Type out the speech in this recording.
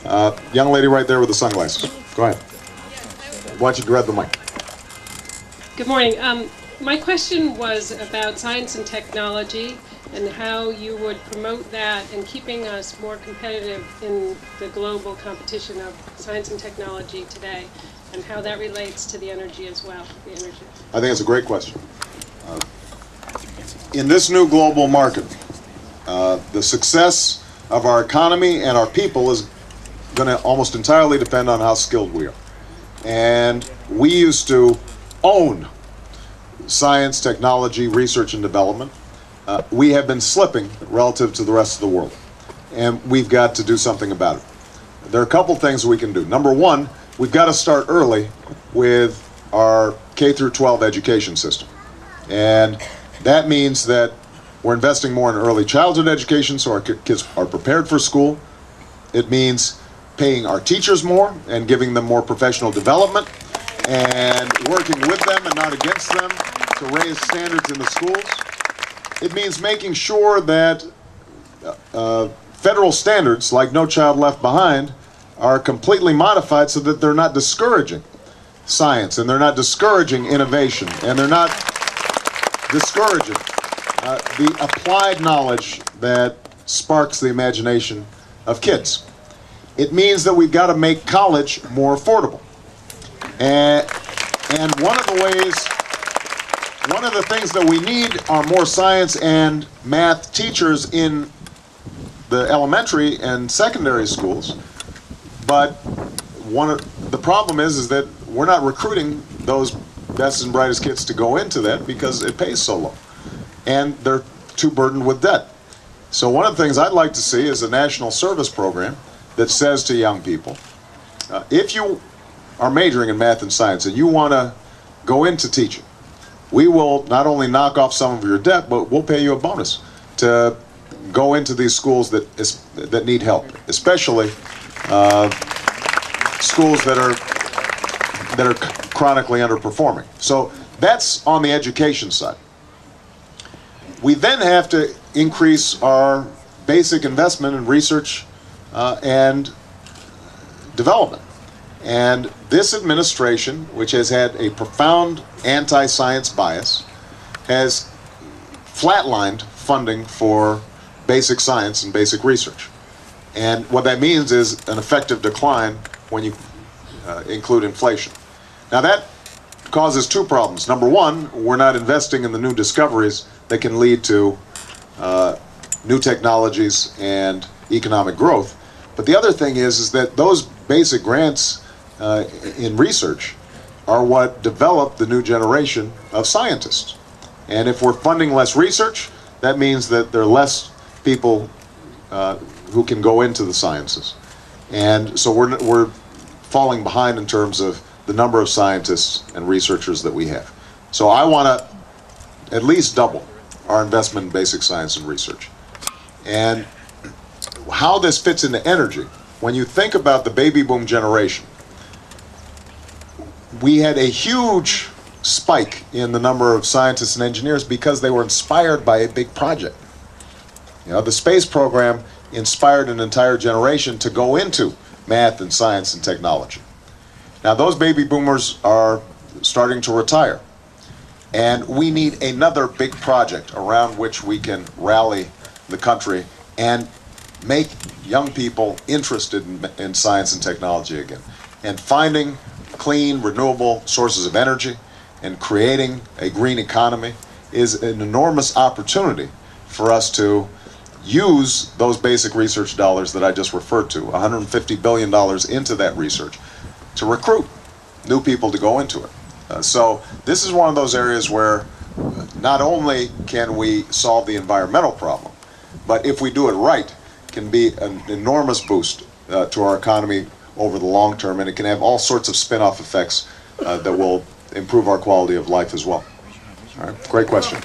Young lady right there with the sunglasses. Go ahead. Why don't you grab the mic? Good morning. My question was about science and technology and how you would promote that and keeping us more competitive in the global competition of science and technology today, and how that relates to the energy as well. I think it's a great question. In this new global market, the success of our economy and our people is going to almost entirely depend on how skilled we are. And we used to own science, technology, research, and development. We have been slipping relative to the rest of the world, and we've got to do something about it. There are a couple things we can do. Number one, we've got to start early with our K through 12 education system. And that means that we're investing more in early childhood education so our kids are prepared for school. It means paying our teachers more and giving them more professional development and working with them and not against them to raise standards in the schools. It means making sure that federal standards like No Child Left Behind are completely modified so that they're not discouraging science and they're not discouraging innovation and they're not discouraging the applied knowledge that sparks the imagination of kids. It means that we've got to make college more affordable. And one of the things that we need are more science and math teachers in the elementary and secondary schools. But the problem is that we're not recruiting those best and brightest kids to go into that because it pays so low. And they're too burdened with debt. So one of the things I'd like to see is a national service program that says to young people, if you are majoring in math and science and you want to go into teaching, we will not only knock off some of your debt, but we'll pay you a bonus to go into these schools that need help, especially schools that are chronically underperforming. So that's on the education side. We then have to increase our basic investment in research and development. And this administration, which has had a profound anti-science bias, has flatlined funding for basic science and basic research. And what that means is an effective decline when you include inflation. Now that causes two problems. Number one, we're not investing in the new discoveries that can lead to new technologies and economic growth. But the other thing is that those basic grants in research are what develop the new generation of scientists. And if we're funding less research, that means that there are less people who can go into the sciences. And so we're falling behind in terms of the number of scientists and researchers that we have. So I want to at least double our investment in basic science and research. And how this fits into energy, when you think about the baby boom generation, we had a huge spike in the number of scientists and engineers because they were inspired by a big project. You know, the space program inspired an entire generation to go into math and science and technology. Now those baby boomers are starting to retire, and we need another big project around which we can rally the country and make young people interested in science and technology again. And finding clean, renewable sources of energy and creating a green economy is an enormous opportunity for us to use those basic research dollars that I just referred to, $150 billion into that research, to recruit new people to go into it. So this is one of those areas where not only can we solve the environmental problem, but if we do it right, can be an enormous boost to our economy over the long term, and it can have all sorts of spin-off effects that will improve our quality of life as well. All right, great question.